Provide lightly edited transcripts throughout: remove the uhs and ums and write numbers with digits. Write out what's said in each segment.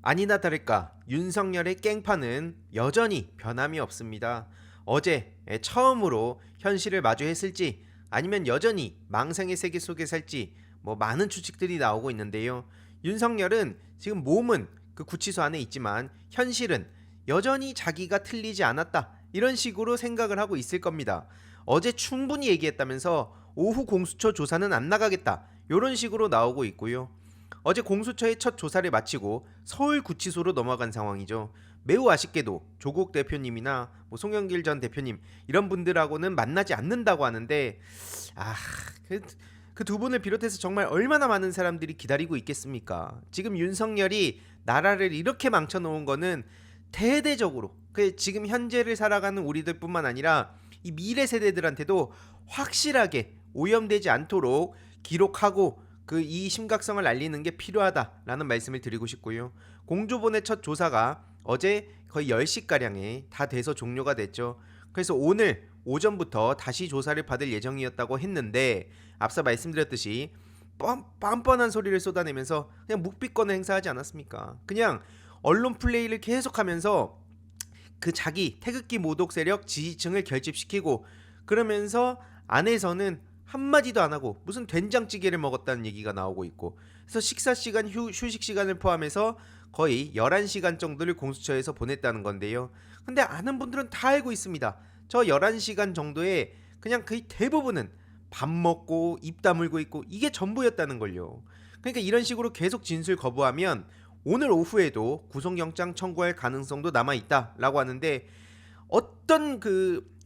아니나 다를까 윤석열의 깽판은 여전히 변함이 없습니다. 어제 처음으로 현실을 마주했을지 아니면 여전히 망상의 세계 속에 살지 많은 추측들이 나오고 있는데요. 윤석열은 지금 몸은 그 구치소 안에 있지만 현실은 여전히 자기가 틀리지 않았다, 이런 식으로 생각을 하고 있을 겁니다. 어제 충분히 얘기했다면서 오후 공수처 조사는 안 나가겠다, 이런 식으로 나오고 있고요. 어제 공수처의 첫 조사를 마치고 서울구치소로 넘어간 상황이죠. 매우 아쉽게도 조국 대표님이나 송영길 전 대표님 이런 분들하고는 만나지 않는다고 하는데, 아, 그 두 분을 비롯해서 정말 얼마나 많은 사람들이 기다리고 있겠습니까? 지금 윤석열이 나라를 이렇게 망쳐놓은 거는 대대적으로 지금 현재를 살아가는 우리들뿐만 아니라 이 미래 세대들한테도 확실하게 오염되지 않도록 기록하고 이 심각성을 알리는 게 필요하다라는 말씀을 드리고 싶고요. 공조본의 첫 조사가 어제 거의 10시가량에 다 돼서 종료가 됐죠. 그래서 오늘 오전부터 다시 조사를 받을 예정이었다고 했는데, 앞서 말씀드렸듯이 뻔뻔한 소리를 쏟아내면서 그냥 묵비권을 행사하지 않았습니까? 그냥 언론 플레이를 계속하면서 그 자기 태극기 모독 세력 지지층을 결집시키고, 그러면서 안에서는 한마디도 안 하고 무슨 된장찌개를 먹었다는 얘기가 나오고 있고, 그래서 식사 시간, 휴식 시간을 포함해서 거의 11시간 정도를 공수처에서 보냈다는 건데요. 근데 아는 분들은 다 알고 있습니다. 저 11시간 정도에 그냥 거의 대부분은 밥 먹고 입 다물고 있고 이게 전부였다는 걸요. 그러니까 이런 식으로 계속 진술 거부하면 오늘 오후에도 구속영장 청구할 가능성도 남아있다라고 하는데, 어떤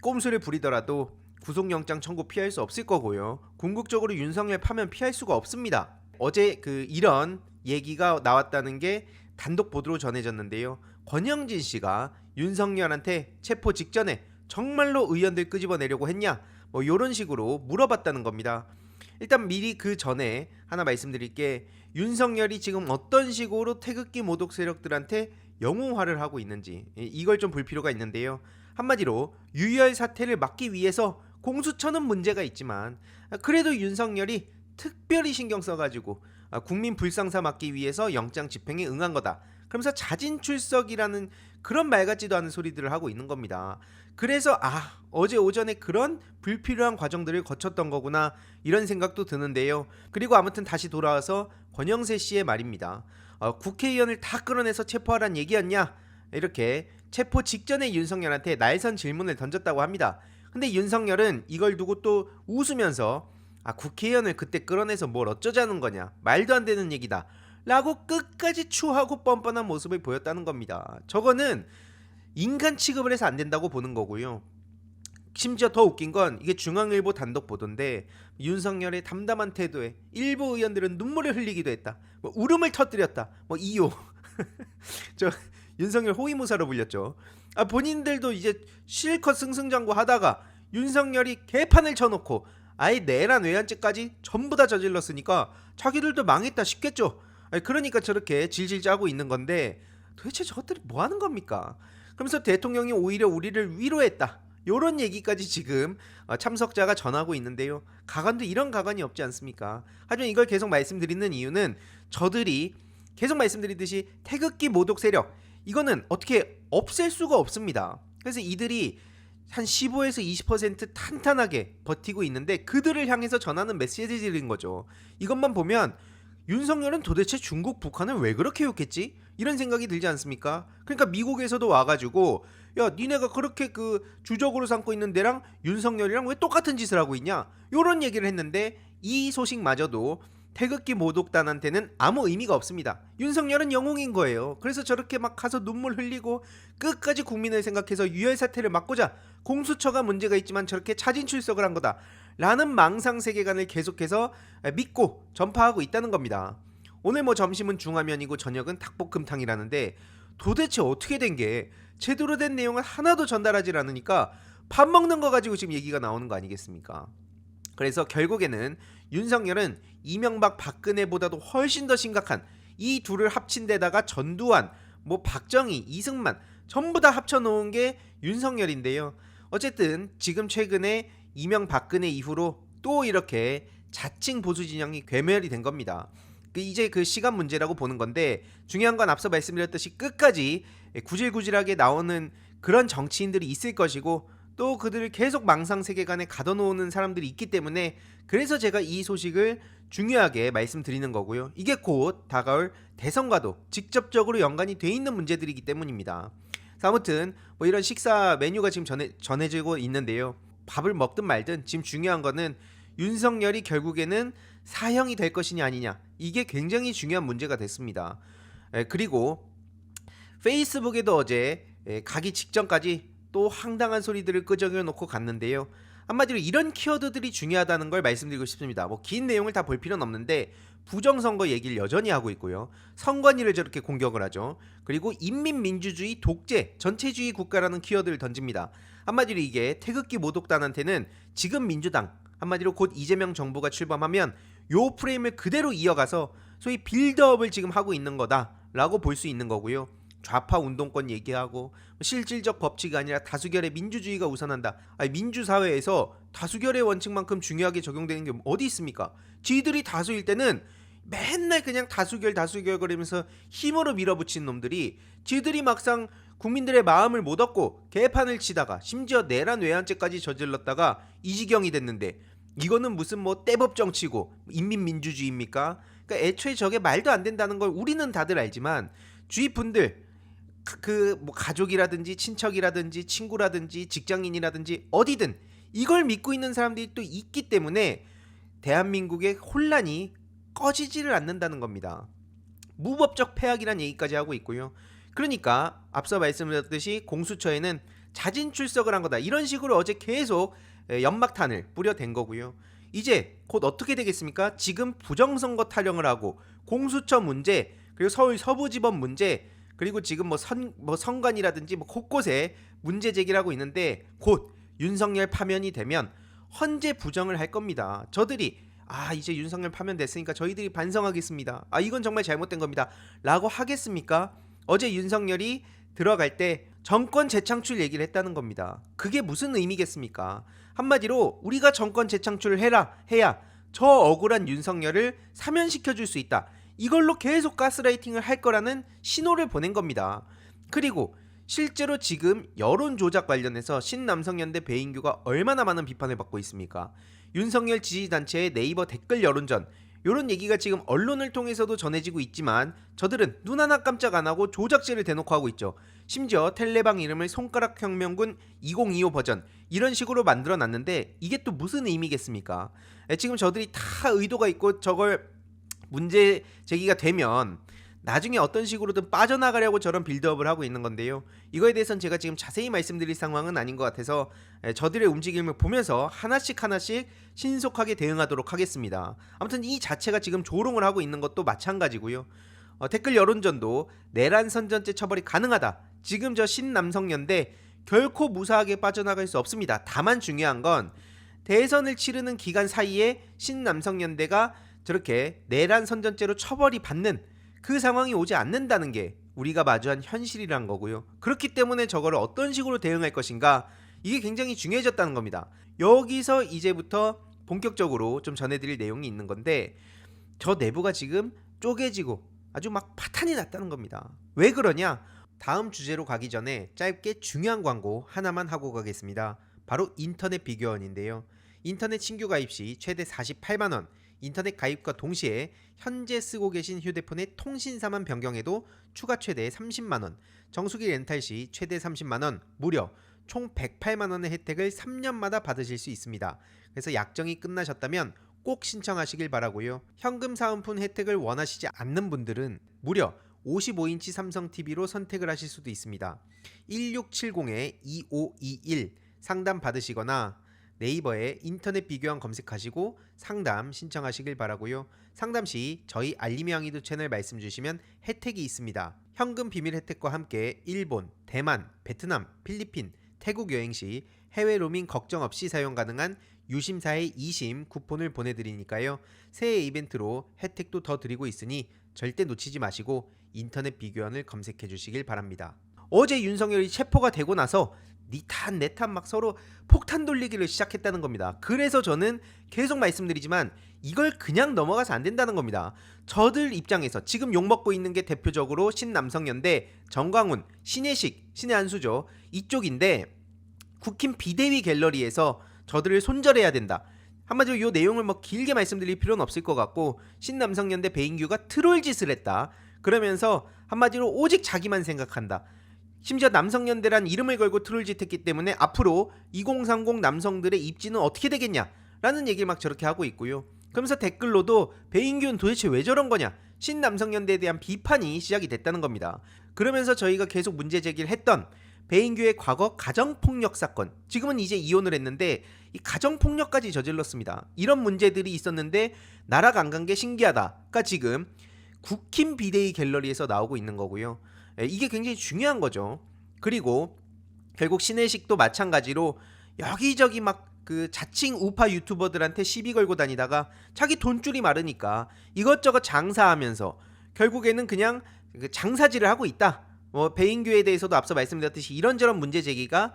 꼼수를 부리더라도 구속영장 청구 피할 수 없을 거고요. 궁극적으로 윤석열 파면 피할 수가 없습니다. 어제 이런 얘기가 나왔다는 게 단독 보도로 전해졌는데요. 권영진 씨가 윤석열한테 체포 직전에 정말로 의원들 끄집어내려고 했냐, 이런 식으로 물어봤다는 겁니다. 일단 미리 그 전에 하나 말씀드릴게, 윤석열이 지금 어떤 식으로 태극기 모독 세력들한테 영웅화를 하고 있는지 이걸 좀 볼 필요가 있는데요. 한마디로 유혈 사태를 막기 위해서 공수처는 문제가 있지만 그래도 윤석열이 특별히 신경 써가지고 국민 불상사 막기 위해서 영장 집행에 응한 거다, 그러면서 자진 출석이라는 그런 말 같지도 않은 소리들을 하고 있는 겁니다. 그래서 어제 오전에 그런 불필요한 과정들을 거쳤던 거구나, 이런 생각도 드는데요. 그리고 아무튼 다시 돌아와서 권영세 씨의 말입니다. 국회의원을 다 끌어내서 체포하란 얘기였냐, 이렇게 체포 직전에 윤석열한테 날선 질문을 던졌다고 합니다. 근데 윤석열은 이걸 두고 또 웃으면서 국회의원을 그때 끌어내서 뭘 어쩌자는 거냐, 말도 안 되는 얘기다 라고 끝까지 추하고 뻔뻔한 모습을 보였다는 겁니다. 저거는 인간 취급을 해서 안 된다고 보는 거고요. 심지어 더 웃긴 건 이게 중앙일보 단독 보도인데, 윤석열의 담담한 태도에 일부 의원들은 눈물을 흘리기도 했다, 울음을 터뜨렸다, 이요. 저 윤석열 호위무사로 불렸죠. 본인들도 이제 실컷 승승장구하다가 윤석열이 개판을 쳐놓고 아예 내란 외환죄까지 전부 다 저질렀으니까 자기들도 망했다 싶겠죠. 그러니까 저렇게 질질 짜고 있는 건데, 도대체 저것들이 뭐 하는 겁니까? 그러면서 대통령이 오히려 우리를 위로했다, 요런 얘기까지 지금 참석자가 전하고 있는데요. 가관도 이런 가관이 없지 않습니까? 하지만 이걸 계속 말씀드리는 이유는 저들이 계속 말씀드리듯이 태극기 모독 세력 이거는 어떻게 없앨 수가 없습니다. 그래서 이들이 한 15에서 20% 탄탄하게 버티고 있는데 그들을 향해서 전하는 메시지들인 거죠. 이것만 보면 윤석열은 도대체 중국, 북한을 왜 그렇게 욕했지? 이런 생각이 들지 않습니까? 그러니까 미국에서도 와가지고 야, 니네가 그렇게 주적으로 삼고 있는 데랑 윤석열이랑 왜 똑같은 짓을 하고 있냐, 요런 얘기를 했는데 이 소식마저도 태극기 모독단한테는 아무 의미가 없습니다. 윤석열은 영웅인 거예요. 그래서 저렇게 막 가서 눈물 흘리고 끝까지 국민을 생각해서 유혈 사태를 막고자 공수처가 문제가 있지만 저렇게 차진 출석을 한 거다 라는 망상 세계관을 계속해서 믿고 전파하고 있다는 겁니다. 오늘 점심은 중화면이고 저녁은 닭볶음탕이라는데, 도대체 어떻게 된 게 제대로 된 내용을 하나도 전달하지 않으니까 밥 먹는 거 가지고 지금 얘기가 나오는 거 아니겠습니까? 그래서 결국에는 윤석열은 이명박 박근혜보다도 훨씬 더 심각한 이 둘을 합친 데다가 전두환, 박정희, 이승만 전부 다 합쳐놓은 게 윤석열인데요. 어쨌든 지금 최근에 이명박근혜 이후로 또 이렇게 자칭 보수 진영이 괴멸이 된 겁니다. 이제 그 시간 문제라고 보는 건데, 중요한 건 앞서 말씀드렸듯이 끝까지 구질구질하게 나오는 그런 정치인들이 있을 것이고, 또 그들을 계속 망상 세계관에 가둬놓는 사람들이 있기 때문에, 그래서 제가 이 소식을 중요하게 말씀드리는 거고요. 이게 곧 다가올 대선과도 직접적으로 연관이 돼 있는 문제들이기 때문입니다. 아무튼 뭐 이런 식사 메뉴가 지금 전해지고 있는데요. 밥을 먹든 말든 지금 중요한 거는 윤석열이 결국에는 사형이 될 것이냐 아니냐, 이게 굉장히 중요한 문제가 됐습니다. 그리고 페이스북에도 어제 가기 직전까지 또 황당한 소리들을 끄적여 놓고 갔는데요. 한마디로 이런 키워드들이 중요하다는 걸 말씀드리고 싶습니다. 뭐 긴 내용을 다 볼 필요는 없는데, 부정선거 얘기를 여전히 하고 있고요. 선관위를 저렇게 공격을 하죠. 그리고 인민민주주의 독재 전체주의 국가라는 키워드를 던집니다. 한마디로 이게 태극기 모독단한테는 지금 민주당, 한마디로 곧 이재명 정부가 출범하면 요 프레임을 그대로 이어가서 소위 빌드업을 지금 하고 있는 거다라고 볼 수 있는 거고요. 좌파 운동권 얘기하고 실질적 법치가 아니라 다수결의 민주주의가 우선한다. 아니, 민주사회에서 다수결의 원칙만큼 중요하게 적용되는 게 어디 있습니까? 지들이 다수일 때는 맨날 그냥 다수결 거리면서 힘으로 밀어붙인 놈들이, 지들이 막상 국민들의 마음을 못 얻고 개판을 치다가 심지어 내란 외환죄까지 저질렀다가 이 지경이 됐는데, 이거는 무슨 뭐 떼법 정치고 인민민주주의입니까? 그러니까 애초에 저게 말도 안 된다는 걸 우리는 다들 알지만, 주위 분들 그 뭐 가족이라든지 친척이라든지 친구라든지 직장인이라든지 어디든 이걸 믿고 있는 사람들이 또 있기 때문에 대한민국의 혼란이 꺼지지를 않는다는 겁니다. 무법적 폐악이란 얘기까지 하고 있고요. 그러니까 앞서 말씀드렸듯이 공수처에는 자진 출석을 한 거다, 이런 식으로 어제 계속 연막탄을 뿌려댄 거고요. 이제 곧 어떻게 되겠습니까? 지금 부정선거 타령을 하고 공수처 문제, 그리고 서울 서부지법 문제, 그리고 지금 뭐 선관이라든지 뭐 곳곳에 문제 제기를 하고 있는데, 곧 윤석열 파면이 되면 헌재 부정을 할 겁니다. 저들이 이제 윤석열 파면됐으니까 저희들이 반성하겠습니다, 이건 정말 잘못된 겁니다 라고 하겠습니까? 어제 윤석열이 들어갈 때 정권 재창출 얘기를 했다는 겁니다. 그게 무슨 의미겠습니까? 한마디로 우리가 정권 재창출을 해야 저 억울한 윤석열을 사면시켜 줄 수 있다, 이걸로 계속 가스라이팅을 할 거라는 신호를 보낸 겁니다. 그리고 실제로 지금 여론 조작 관련해서 신남성연대 배인규가 얼마나 많은 비판을 받고 있습니까? 윤석열 지지단체의 네이버 댓글 여론전, 이런 얘기가 지금 언론을 통해서도 전해지고 있지만, 저들은 눈 하나 깜짝 안 하고 조작질을 대놓고 하고 있죠. 심지어 텔레방 이름을 손가락혁명군 2025 버전 이런 식으로 만들어 놨는데, 이게 또 무슨 의미겠습니까? 지금 저들이 다 의도가 있고 저걸 문제 제기가 되면 나중에 어떤 식으로든 빠져나가려고 저런 빌드업을 하고 있는 건데요. 이거에 대해서는 제가 지금 자세히 말씀드릴 상황은 아닌 것 같아서 저들의 움직임을 보면서 하나씩 신속하게 대응하도록 하겠습니다. 아무튼 이 자체가 지금 조롱을 하고 있는 것도 마찬가지고요. 댓글 여론전도 내란 선전죄 처벌이 가능하다, 지금 저 신남성연대 결코 무사하게 빠져나갈 수 없습니다. 다만 중요한 건 대선을 치르는 기간 사이에 신남성연대가 저렇게 내란 선전죄로 처벌이 받는 그 상황이 오지 않는다는 게 우리가 마주한 현실이란 거고요. 그렇기 때문에 저거를 어떤 식으로 대응할 것인가, 이게 굉장히 중요해졌다는 겁니다. 여기서 이제부터 본격적으로 좀 전해드릴 내용이 있는 건데, 저 내부가 지금 쪼개지고 아주 막 파탄이 났다는 겁니다. 왜 그러냐? 다음 주제로 가기 전에 짧게 중요한 광고 하나만 하고 가겠습니다. 바로 인터넷 비교원인데요. 인터넷 신규 가입 시 최대 48만원, 인터넷 가입과 동시에 현재 쓰고 계신 휴대폰의 통신사만 변경해도 추가 최대 30만원, 정수기 렌탈 시 최대 30만원, 무려 총 108만원의 혜택을 3년마다 받으실 수 있습니다. 그래서 약정이 끝나셨다면 꼭 신청하시길 바라고요. 현금 사은품 혜택을 원하시지 않는 분들은 무려 55인치 삼성 TV로 선택을 하실 수도 있습니다. 1670-2521 상담 받으시거나 네이버에 인터넷 비교원 검색하시고 상담 신청하시길 바라고요. 상담 시 저희 알림이 왕이도 채널 말씀 주시면 혜택이 있습니다. 현금 비밀 혜택과 함께 일본, 대만, 베트남, 필리핀, 태국 여행 시 해외 로밍 걱정 없이 사용 가능한 유심사의 2심 쿠폰을 보내드리니까요. 새해 이벤트로 혜택도 더 드리고 있으니 절대 놓치지 마시고 인터넷 비교원을 검색해 주시길 바랍니다. 어제 윤석열이 체포가 되고 나서 니 탓 내 탓 막 서로 폭탄 돌리기를 시작했다는 겁니다. 그래서 저는 계속 말씀드리지만 이걸 그냥 넘어가서 안 된다는 겁니다. 저들 입장에서 지금 욕먹고 있는 게 대표적으로 신남성연대, 정광훈, 신혜식, 신의 한수죠. 이쪽인데 국힘 비대위 갤러리에서 저들을 손절해야 된다. 한마디로 이 내용을 뭐 길게 말씀드릴 필요는 없을 것 같고, 신남성연대 배인규가 트롤 짓을 했다. 그러면서 한마디로 오직 자기만 생각한다. 심지어 남성연대란 이름을 걸고 트롤짓 했기 때문에 앞으로 2030 남성들의 입지는 어떻게 되겠냐라는 얘기를 막 저렇게 하고 있고요. 그러면서 댓글로도 배인규는 도대체 왜 저런 거냐, 신남성연대에 대한 비판이 시작이 됐다는 겁니다. 그러면서 저희가 계속 문제 제기를 했던 배인규의 과거 가정폭력 사건, 지금은 이제 이혼을 했는데 이 가정폭력까지 저질렀습니다. 이런 문제들이 있었는데 나라가 안 간 게 신기하다가 지금 국힘 비대위 갤러리에서 나오고 있는 거고요. 이게 굉장히 중요한 거죠. 그리고 결국 신혜식도 마찬가지로 여기저기 막 그 자칭 우파 유튜버들한테 시비 걸고 다니다가 자기 돈줄이 마르니까 이것저것 장사하면서 결국에는 그냥 장사질을 하고 있다. 배인규에 대해서도 앞서 말씀드렸듯이 이런저런 문제 제기가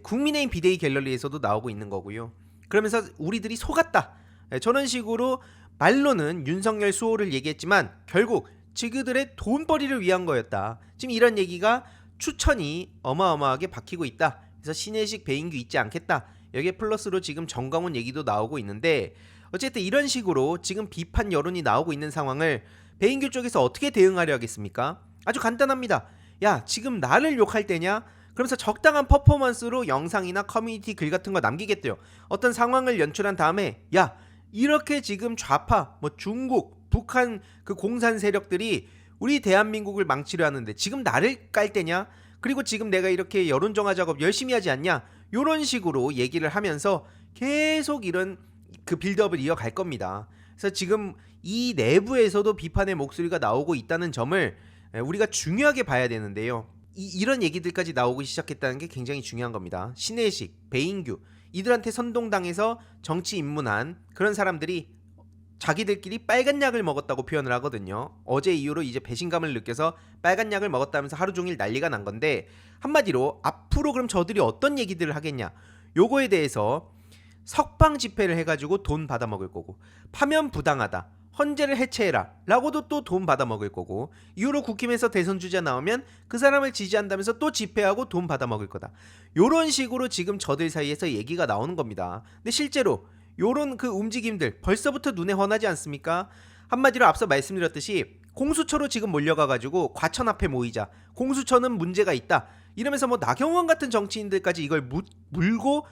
국민의힘 비대위 갤러리에서도 나오고 있는 거고요. 그러면서 우리들이 속았다. 저런 식으로 말로는 윤석열 수호를 얘기했지만 결국 지그들의 돈벌이를 위한 거였다. 지금 이런 얘기가 추천이 어마어마하게 박히고 있다. 그래서 신혜식 배인규 있지 않겠다. 여기에 플러스로 지금 정광훈 얘기도 나오고 있는데, 어쨌든 이런 식으로 지금 비판 여론이 나오고 있는 상황을 배인규 쪽에서 어떻게 대응하려 하겠습니까? 아주 간단합니다. 야, 지금 나를 욕할 때냐? 그러면서 적당한 퍼포먼스로 영상이나 커뮤니티 글 같은 거 남기겠대요. 어떤 상황을 연출한 다음에 야, 이렇게 지금 좌파, 중국, 북한 그 공산 세력들이 우리 대한민국을 망치려 하는데 지금 나를 깔 때냐? 그리고 지금 내가 이렇게 여론정화 작업 열심히 하지 않냐? 요런 식으로 얘기를 하면서 계속 이런 그 빌드업을 이어갈 겁니다. 그래서 지금 이 내부에서도 비판의 목소리가 나오고 있다는 점을 우리가 중요하게 봐야 되는데요. 이런 얘기들까지 나오기 시작했다는 게 굉장히 중요한 겁니다. 신혜식, 배인규 이들한테 선동당해서 정치 입문한 그런 사람들이 자기들끼리 빨간 약을 먹었다고 표현을 하거든요. 어제 이후로 이제 배신감을 느껴서 빨간 약을 먹었다면서 하루 종일 난리가 난 건데, 한마디로 앞으로 그럼 저들이 어떤 얘기들을 하겠냐, 요거에 대해서 석방 집회를 해가지고 돈 받아먹을 거고, 파면 부당하다, 헌재를 해체해라 라고도 또 돈 받아먹을 거고, 이후로 국힘에서 대선 주자 나오면 그 사람을 지지한다면서 또 집회하고 돈 받아먹을 거다. 요런 식으로 지금 저들 사이에서 얘기가 나오는 겁니다. 근데 실제로 요런 그 움직임들 벌써부터 눈에 훤하지 않습니까? 한마디로 앞서 말씀드렸듯이 공수처로 지금 몰려가가지고 과천 앞에 모이자, 공수처는 문제가 있다 이러면서 나경원 같은 정치인들까지 이걸 물고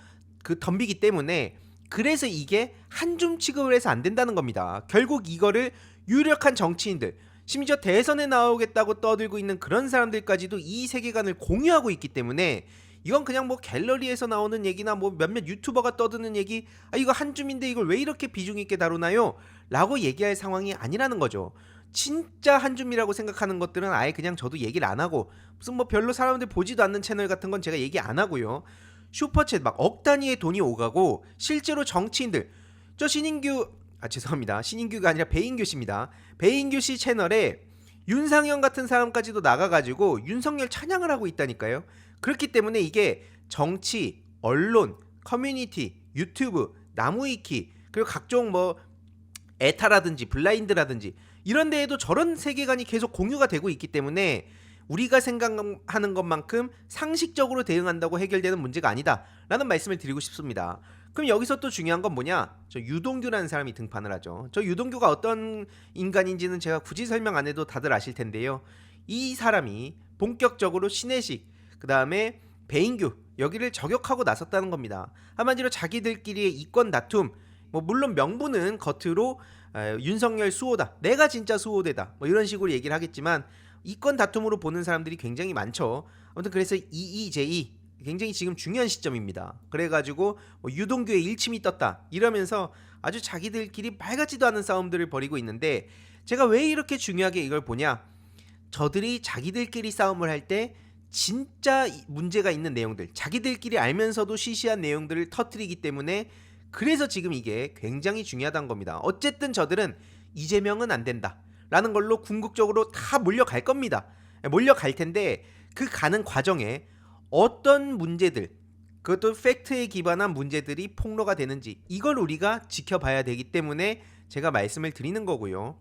덤비기 때문에, 그래서 이게 한 줌 취급을 해서 안 된다는 겁니다. 결국 이거를 유력한 정치인들, 심지어 대선에 나오겠다고 떠들고 있는 그런 사람들까지도 이 세계관을 공유하고 있기 때문에 이건 그냥 갤러리에서 나오는 얘기나 몇몇 유튜버가 떠드는 얘기, 이거 한 줌인데 이걸 왜 이렇게 비중 있게 다루나요? 라고 얘기할 상황이 아니라는 거죠. 진짜 한 줌이라고 생각하는 것들은 아예 그냥 저도 얘기를 안 하고, 무슨 별로 사람들 보지도 않는 채널 같은 건 제가 얘기 안 하고요. 슈퍼챗 막 억 단위의 돈이 오가고 실제로 정치인들, 저 죄송합니다. 신인규가 아니라 배인규 씨입니다. 배인규 씨 채널에 윤상현 같은 사람까지도 나가가지고 윤석열 찬양을 하고 있다니까요. 그렇기 때문에 이게 정치, 언론, 커뮤니티, 유튜브, 나무위키, 그리고 각종 에타라든지 블라인드라든지 이런 데에도 저런 세계관이 계속 공유가 되고 있기 때문에 우리가 생각하는 것만큼 상식적으로 대응한다고 해결되는 문제가 아니다 라는 말씀을 드리고 싶습니다. 그럼 여기서 또 중요한 건 뭐냐? 저 유동규라는 사람이 등판을 하죠. 저 유동규가 어떤 인간인지는 제가 굳이 설명 안 해도 다들 아실 텐데요. 이 사람이 본격적으로 신혜식, 그 다음에 배인규 여기를 저격하고 나섰다는 겁니다. 한마디로 자기들끼리의 이권 다툼, 물론 명분은 겉으로 윤석열 수호다, 내가 진짜 수호대다 이런 식으로 얘기를 하겠지만 이권 다툼으로 보는 사람들이 굉장히 많죠. 아무튼 그래서 EEJ 굉장히 지금 중요한 시점입니다. 그래가지고 유동규의 일침이 떴다 이러면서 아주 자기들끼리 말 같지도 않은 싸움들을 벌이고 있는데, 제가 왜 이렇게 중요하게 이걸 보냐, 저들이 자기들끼리 싸움을 할 때 진짜 문제가 있는 내용들, 자기들끼리 알면서도 시시한 내용들을 터뜨리기 때문에, 그래서 지금 이게 굉장히 중요하다는 겁니다. 어쨌든 저들은 이재명은 안 된다 라는 걸로 궁극적으로 다 몰려갈 겁니다. 몰려갈 텐데 그 가는 과정에 어떤 문제들, 그것도 팩트에 기반한 문제들이 폭로가 되는지 이걸 우리가 지켜봐야 되기 때문에 제가 말씀을 드리는 거고요.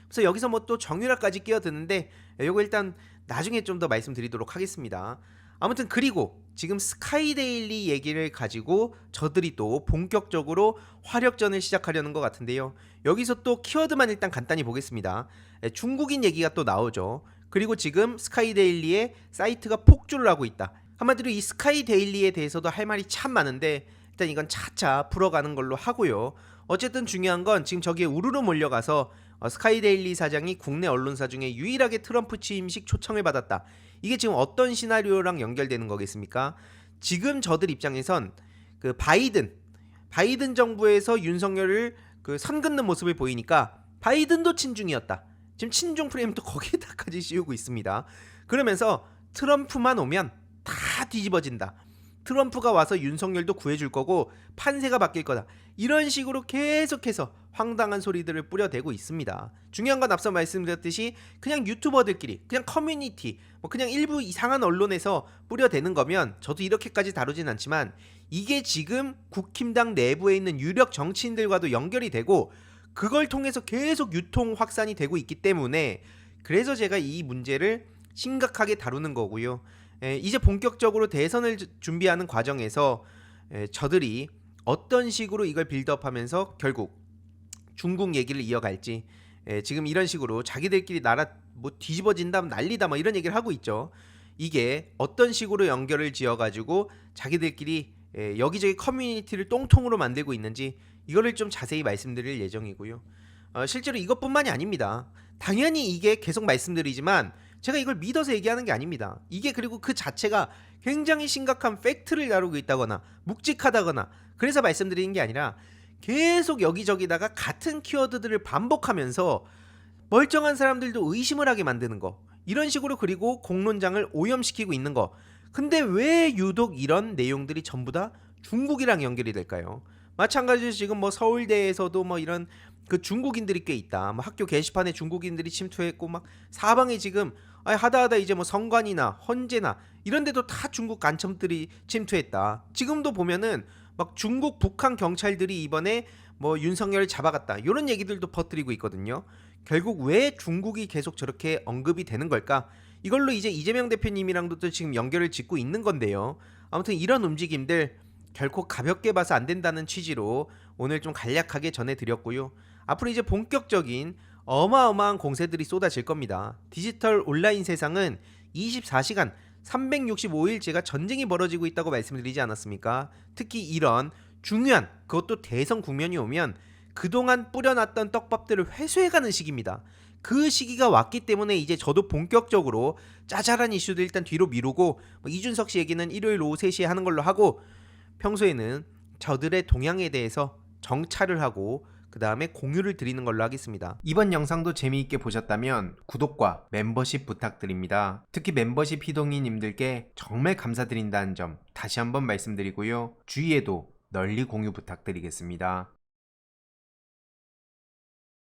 그래서 여기서 뭐 또 정유라까지 끼어드는데 요거 일단 나중에 좀 더 말씀드리도록 하겠습니다. 아무튼 그리고 지금 스카이데일리 얘기를 가지고 저들이 또 본격적으로 화력전을 시작하려는 것 같은데요. 여기서 또 키워드만 일단 간단히 보겠습니다. 중국인 얘기가 또 나오죠. 그리고 지금 스카이데일리의 사이트가 폭주를 하고 있다. 한마디로 이 스카이데일리에 대해서도 할 말이 참 많은데 일단 이건 차차 풀어가는 걸로 하고요. 어쨌든 중요한 건 지금 저기에 우르르 몰려가서 스카이데일리 사장이 국내 언론사 중에 유일하게 트럼프 취임식 초청을 받았다. 이게 지금 어떤 시나리오랑 연결되는 거겠습니까? 지금 저들 입장에선 그 바이든 정부에서 윤석열을 그 선 긋는 모습을 보이니까 바이든도 친중이었다. 지금 친중 프레임도 거기에다까지 씌우고 있습니다. 그러면서 트럼프만 오면 다 뒤집어진다. 트럼프가 와서 윤석열도 구해줄 거고 판세가 바뀔 거다. 이런 식으로 계속해서 황당한 소리들을 뿌려대고 있습니다. 중요한 건 앞서 말씀드렸듯이 그냥 유튜버들끼리, 그냥 커뮤니티, 뭐 그냥 일부 이상한 언론에서 뿌려대는 거면 저도 이렇게까지 다루진 않지만 이게 지금 국힘당 내부에 있는 유력 정치인들과도 연결이 되고 그걸 통해서 계속 유통 확산이 되고 있기 때문에 그래서 제가 이 문제를 심각하게 다루는 거고요. 이제 본격적으로 대선을 준비하는 과정에서 저들이 어떤 식으로 이걸 빌드업하면서 결국 중국 얘기를 이어갈지 지금 이런 식으로 자기들끼리 나라 뭐 뒤집어진다 난리다 뭐 이런 얘기를 하고 있죠. 이게 어떤 식으로 연결을 지어가지고 자기들끼리 여기저기 커뮤니티를 똥통으로 만들고 있는지 이거를 좀 자세히 말씀드릴 예정이고요. 실제로 이것뿐만이 아닙니다. 당연히 이게 계속 말씀드리지만 제가 이걸 믿어서 얘기하는 게 아닙니다. 이게 그리고 그 자체가 굉장히 심각한 팩트를 다루고 있다거나 묵직하다거나 그래서 말씀드리는 게 아니라 계속 여기저기다가 같은 키워드들을 반복하면서 멀쩡한 사람들도 의심을 하게 만드는 거, 이런 식으로 그리고 공론장을 오염시키고 있는 거. 근데 왜 유독 이런 내용들이 전부 다 중국이랑 연결이 될까요? 마찬가지로 지금 뭐 서울대에서도 뭐 이런 그 중국인들이 꽤 있다. 뭐 학교 게시판에 중국인들이 침투했고 막 사방에 지금 하다하다 이제 뭐 성관이나 헌재나 이런 데도 다 중국 간첩들이 침투했다. 지금도 보면은 막 중국 북한 경찰들이 이번에 뭐 윤석열을 잡아갔다. 이런 얘기들도 퍼뜨리고 있거든요. 결국 왜 중국이 계속 저렇게 언급이 되는 걸까? 이걸로 이제 이재명 대표님이랑도 또 지금 연결을 짓고 있는 건데요. 아무튼 이런 움직임들 결코 가볍게 봐서 안 된다는 취지로 오늘 좀 간략하게 전해드렸고요. 앞으로 이제 본격적인 어마어마한 공세들이 쏟아질 겁니다. 디지털 온라인 세상은 24시간 365일째가 전쟁이 벌어지고 있다고 말씀드리지 않았습니까? 특히 이런 중요한 그것도 대선 국면이 오면 그동안 뿌려놨던 떡밥들을 회수해가는 시기입니다. 그 시기가 왔기 때문에 이제 저도 본격적으로 짜잘한 이슈들 일단 뒤로 미루고 이준석 씨 얘기는 일요일 오후 3시에 하는 걸로 하고 평소에는 저들의 동향에 대해서 정찰을 하고 그 다음에 공유를 드리는 걸로 하겠습니다. 이번 영상도 재미있게 보셨다면 구독과 멤버십 부탁드립니다. 특히 멤버십 희동이님들께 정말 감사드린다는 점 다시 한번 말씀드리고요. 주위에도 널리 공유 부탁드리겠습니다.